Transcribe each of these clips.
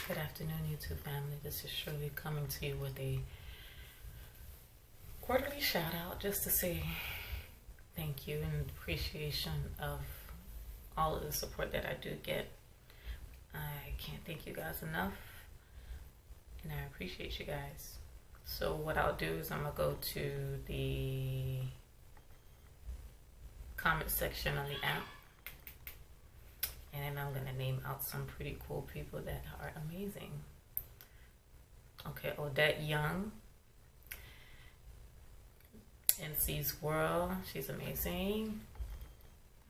Good afternoon, YouTube family. This is Shirley coming to you with a quarterly shout out just to say thank you and appreciation of all of the support that I do get. I can't thank you guys enough, and I appreciate you guys. So what I'll do is I'm gonna go to the comment section on the app, and I'm gonna name out some pretty cool people that are amazing. Okay, Odette Young, NC's World, she's amazing.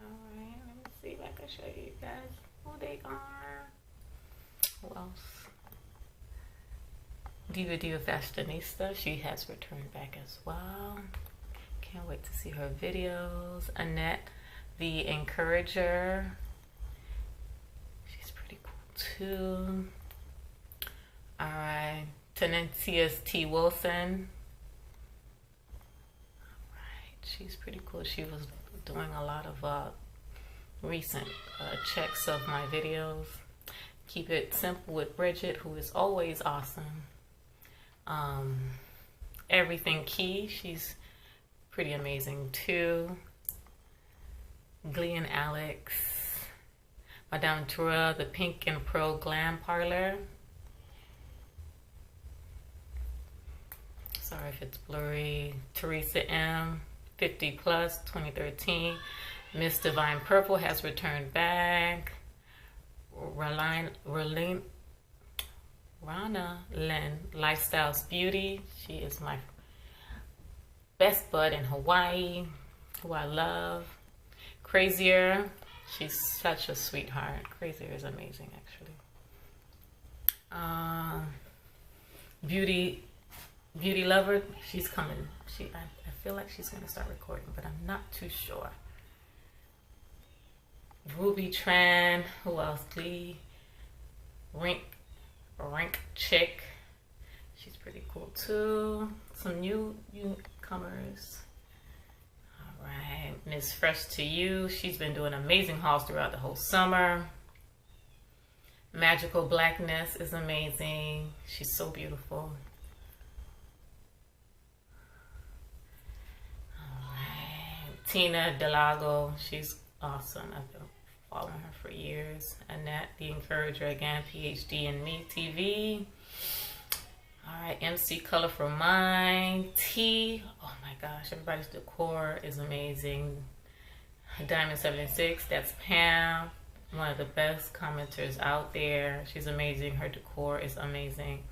Alright, let me see if I can show you guys who they are. Who else? Diva Fashionista, she has returned back as well. Can't wait to see her videos. Annette the Encourager, she's pretty cool too. Alright, Tenentius T. Wilson. Alright, she's pretty cool. She was doing a lot of recent checks of my videos. Keep It Simple with Bridget, who is always awesome. Everything Key, she's pretty amazing too. Glee and Alex. Madame Tura, the Pink and Pearl Glam Parlor. Sorry if it's blurry. Teresa M, 50 plus, 2013. Miss Divine Purple has returned back. Rana Lynn, Lifestyles Beauty. She is my best bud in Hawaii, who I love. Crazier, she's such a sweetheart. Crazier is amazing, actually. Beauty Lover, she's coming. I feel like she's gonna start recording, but I'm not too sure. Ruby Tran, who else? Glee, Rank Chick, she's pretty cool too. Some newcomers. All right, Miss Fresh to You, she's been doing amazing hauls throughout the whole summer. Magical Blackness is amazing. She's so beautiful. All right, Tina Delago, she's awesome. I've been following her for years. Annette the Encourager again, PhD in Me TV. All right, MC Colorful Mind, T. Oh my gosh, everybody's decor is amazing. Diamond 76, that's Pam, one of the best commenters out there. She's amazing. Her decor is amazing.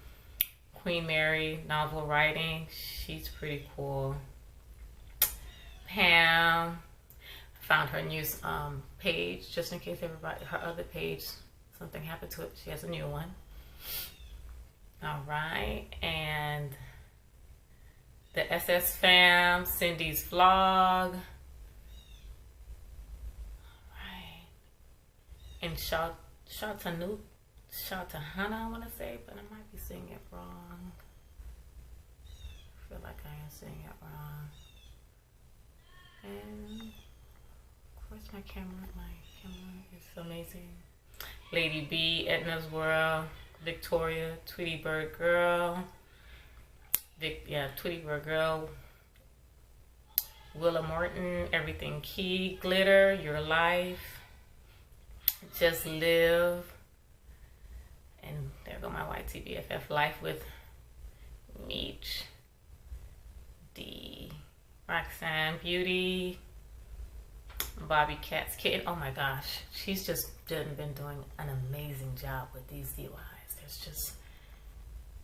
Queen Mary, novel writing, she's pretty cool. Pam, found her news page just in case her other page, something happened to it. She has a new one. All right, and the SS Fam, Cindy's Vlog. All right, and Shatahana, I want to say, but I might be saying it wrong. I feel like I am saying it wrong. And where's my camera? My camera is amazing. Lady B, Edna's World, Victoria, Tweety Bird Girl, Tweety Bird Girl, Willa Morton, Everything Key, Glitter, Your Life, Just Live, and there go my YTBFF Life with Meech, D, Roxanne Beauty, Bobby Cat's Kitten. Oh my gosh, she's just been doing an amazing job with these DIYs. There's just,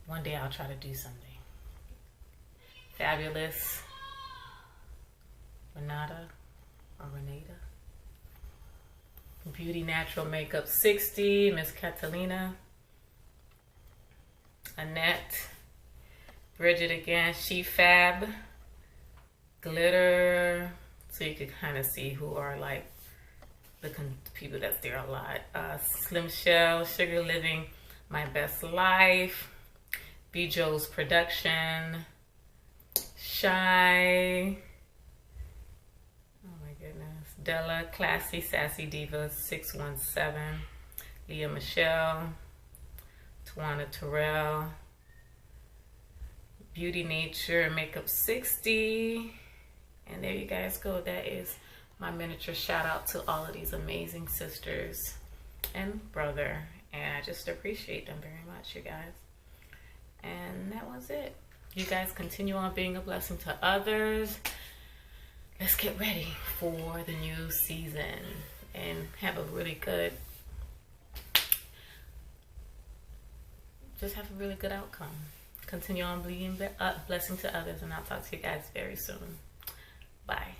one day I'll try to do something. Fabulous Renata. Beauty Natural Makeup 60, Miss Catalina. Annette. Bridget again, She Fab. Glitter. So you can kind of see who are like the people that's there a lot. Slim Shell, Sugar Living, My Best Life, B. Joe's Production, Shy, oh my goodness, Della, Classy Sassy Diva 617, Leah Michelle, Tawana Terrell, Beauty Nature Makeup 60. And there you guys go. That is my miniature shout out to all of these amazing sisters and brother. And I just appreciate them very much, you guys. And that was it. You guys continue on being a blessing to others. Let's get ready for the new season and have a really good, just have a really good outcome. Continue on being a blessing to others, and I'll talk to you guys very soon. Bye.